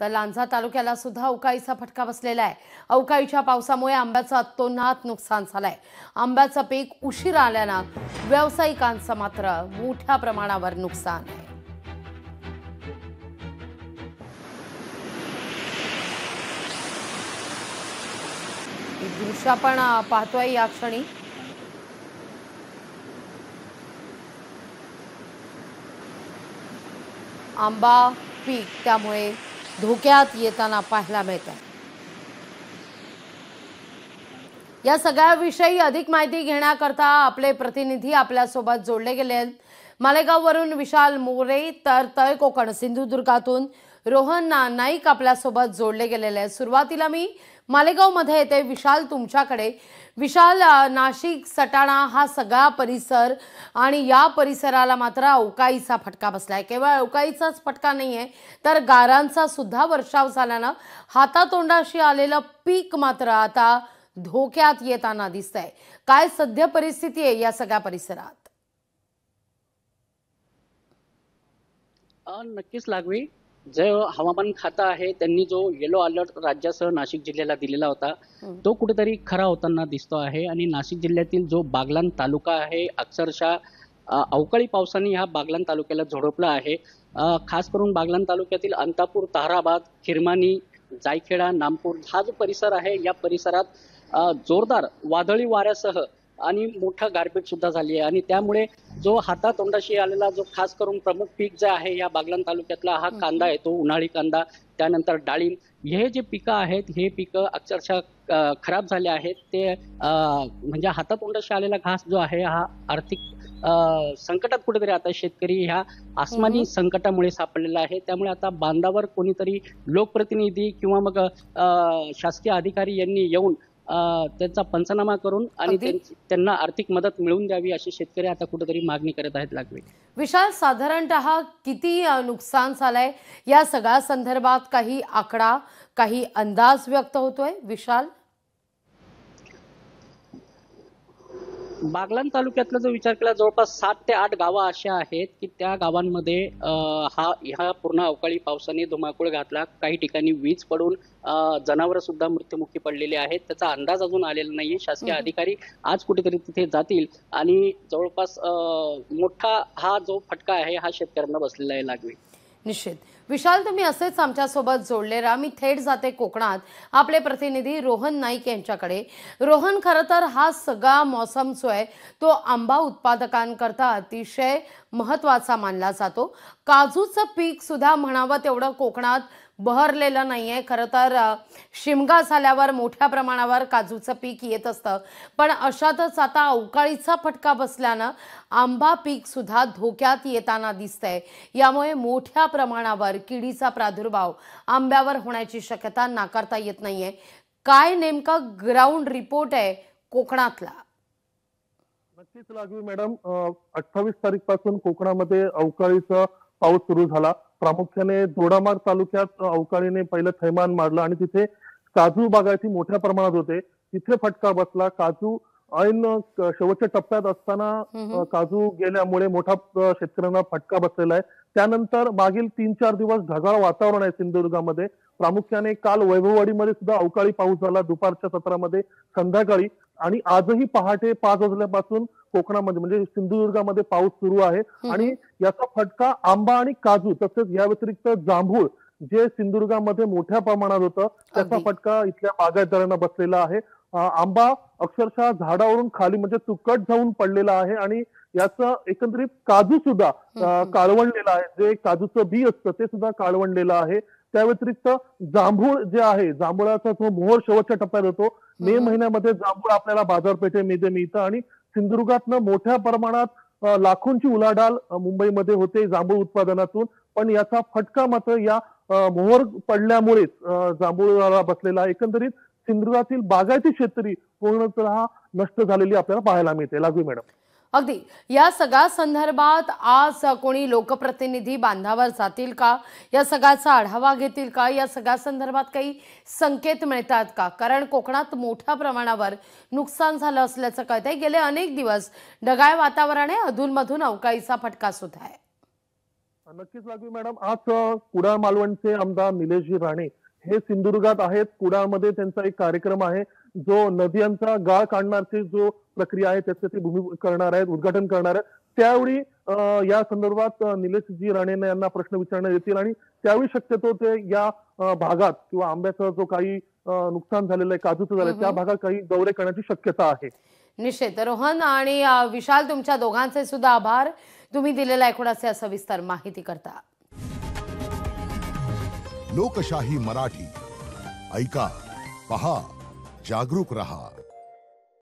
तर लांजा तालुक्याला सुद्धा अवकाळीचा फटका बसलेला आहे। अवकाळीच्या पावसामुळे आंब्याचं अतोनात नुकसान झालंय। आंब्याचं पीक उशिरा आल्यानं व्यावसायिकांचं मात्र मोठ्या प्रमाणावर नुकसान आहे। दृश्य आपण पाहतोय या क्षणी। आंबा पीक त्यामुळे धोक्यात येताना पाहायला मिळतं। या सगळ्याविषयी अधिक माहिती घेण्याकरता आपले प्रतिनिधी आपल्यासोबत जोडले गेले आहेत। मालेगाववरून विशाल मोरे तर तळ कोकण सिंधुदुर्गातून रोहन नाईक आपल्यासोबत जोडले गेलेले आहेत। सुरुवातीला मी मालेगावमध्ये येते। विशाल, तुमच्याकडे। विशाल, नाशिक सटाणा हा सगळा परिसर आणि या परिसराला मात्र अवकाळीचा फटका बसलाय। केवळ अवकाळीचाच फटका नाहीये तर गारांचा सुद्धा वर्षाव झाल्यानं हातातोंडाशी आलेलं पीक मात्र आता धोक्यात येताना दिसतंय। काय सध्या परिस्थिती आहे या सगळ्या परिसरात? नक्कीच लागवी, जो हवामान खाता आहे त्यांनी जो येलो अलर्ट राज्यासह नाशिक जिल्ह्याला दिलेला होता तो कुठेतरी खरा होताना दिसतो आहे। आणि नाशिक जिल्ह्यातील जो बागलाण तालुका आहे अक्षरशः अवकाळी पावसाने ह्या बागलाण तालुक्याला झोडपला आहे। खास करून बागलाण तालुक्यातील अंतापूर, ताहराबाद, खिरमानी, जायखेडा, नामपूर हा जो परिसर आहे या परिसरात जोरदार वादळी वाऱ्यासह आणि मोठा गारपीट सुद्धा झाली आहे। आणि त्यामुळे जो हातातोंडाशी आलेला जो खास करून प्रमुख पीक जे आहे या बागलाण तालुक्यातला हा कांदा आहे, तो उन्हाळी कांदा, त्यानंतर डाळिंब हे जे पिकं आहेत हे पिकं अक्षरशः खराब झाले आहेत। ते म्हणजे हातातोंडाशी आलेला घास जो आहे हा आर्थिक संकटात कुठेतरी आता शेतकरी ह्या आसमानी संकटामुळे सापडलेला आहे। त्यामुळे आता बांधावर कोणीतरी लोकप्रतिनिधी किंवा मग शासकीय अधिकारी यांनी येऊन त्यांचा पंचनामा करून आणि त्यांना आर्थिक मदत मिळवून द्यावी अशी शेतकरी आता कुठेतरी मागणी करत आहेत। लागवे, विशाल, साधारणतः किती नुकसान झालंय या सगळ्या संदर्भात काही आकडा, काही अंदाज व्यक्त होतोय? विशाल, बागलाण तालुक्यातला जो विचार केला जवळपास 7 ते 8 गावं अशी आहेत की त्या गावांमध्ये ह्या पूर्ण अवकाळी पावसाने धुमाकूळ घातला। काही ठिकाणी वीज पडून जनावर सुद्धा मृत्युमुखी पडलेले आहेत। त्याचा अंदाज अजून आलेला नाहीये। शासकीय अधिकारी आज कुठेतरी तिथे जातील आणि जवळपास मोठा हा जो फटका आहे हा शेतकऱ्यांना बसलेला आहे। लागवी, निश्चित। विशाल, तुम्ही असेच आमच्यासोबत जोडले राहा। मी थेट जाते कोकणात आपले प्रतिनिधी रोहन नाईक यांच्याकडे। रोहन, खरं तर हा सगळा मौसम जो आहे तो आंबा उत्पादकांकरता अतिशय महत्त्वाचा मानला जातो। काजूचं पीक सुद्धा म्हणावं तेवढं कोकणात बहरलेलं नाहीये। खरं तर शिमगा झाल्यावर मोठ्या प्रमाणावर काजूचं पीक येत असतं, पण अशातच आता अवकाळीचा फटका बसल्यानं आंबा पीक सुद्धा धोक्यात येताना दिसतंय। यामुळे मोठ्या प्रमाणावर किडीचा प्रादुर्भाव आंब्यावर होण्याची शक्यता नाकारता येत नाहीये। काय नेमका ग्राउंड रिपोर्ट आहे कोकणातला? नक्कीच लागवी मॅडम, 28 तारीख पासून कोकणामध्ये अवकाळीचा पाऊस सुरू झाला। प्रामुख्याने दोडामार्ग तालुक्यात अवकाळीने पहिलं थैमान मारलं आणि तिथे काजू बागायती मोठ्या प्रमाणात होते, तिथे फटका बसला। काजू ऐन शेवटच्या टप्प्यात असताना काजू गेल्यामुळे मोठा शेतकऱ्यांना फटका बसलेला आहे। त्यानंतर मागील 3-4 दिवस ढगाळ वातावरण आहे सिंधुदुर्गामध्ये। प्रामुख्याने काल वैभववाडीमध्ये सुद्धा अवकाळी पाऊस झाला दुपारच्या सत्रामध्ये, संध्याकाळी, आणि आजही पहाटे 5 वाजल्यापासून कोकणामध्ये म्हणजे सिंधुदुर्गामध्ये पाऊस सुरू आहे। आणि याचा फटका आंबा आणि काजू तसेच या व्यतिरिक्त जांभूळ जे सिंधुदुर्गामध्ये मोठ्या प्रमाणात होतं त्याचा फटका इथल्या बागायतदारांना बसलेला आहे। आंबा अक्षरशः झाडावरून खाली म्हणजे तुकट जाऊन पडलेला आहे आणि याचं एकंदरीत काजू सुद्धा काळवंडलेला आहे। जे काजूचं बी असतं ते सुद्धा काळवंडलेलं आहे। त्या व्यतिरिक्त जांभूळ जे आहे, जांभळाचा जो मोहर शेवटच्या टप्प्यात होतो, मे महिन्यामध्ये जांभूळ आपल्याला बाजारपेठेमध्ये मिळतं आणि सिंधुदुर्गातनं मोठ्या प्रमाणात लाखोंची उलाढाल मुंबईमध्ये होते जांभूळ उत्पादनातून। पण याचा फटका मात्र या मोहर पडल्यामुळेच जांभूळाला बसलेला आहे। एकंदरीत सिंधुदुर्गातील बागायती शेतकरी पूर्णतः नष्ट झालेली आपल्याला पाहायला मिळते। लागू मॅडम, अगदी। या सगळ्या संदर्भात आज कोणी लोकप्रतिनिधी बांधावर जातील का? या सगळ्याचा आढावा घेतील का? या सगळ्या संदर्भात काही संकेत मिळतात का? कारण कोकणात मोठ्या प्रमाणावर नुकसान झालं असल्याचं कळतंय। गेले अनेक दिवस ढगाळ वातावरण आहे, अधूनमधून अवकाळीचा फटका सुद्धा आहे। नक्कीच लागवी मॅडम. आज कुडाळ मालवणचे आमदार निलेशजी राणे हे सिंधुदुर्गात आहेत. कुडाळमध्ये त्यांचा एक कार्यक्रम आहे, जो नद्यांचा गाळ काढण्याची जो प्रक्रिया आहे त्याचे ते भूमी करणार आहेत, उद्घाटन करणार आहेत. त्यावेळी या संदर्भात निलेशजी राणे यांना प्रश्न विचारण्यात येतील आणि त्यावेळी शक्यतो ते या भागात किंवा आंब्याचं जो काही नुकसान झालेलं आहे, काजूचं झालं त्या भागात काही दौरे करण्याची शक्यता आहे. निश्चित. रोहन आणि विशाल, तुमच्या दोघांचे सुद्धा आभार, तुम्ही दिलेल्या एकूणाचे सविस्तर माहिती करता. लोकशाही मराठी ऐका, पहा, जागरूक रहा.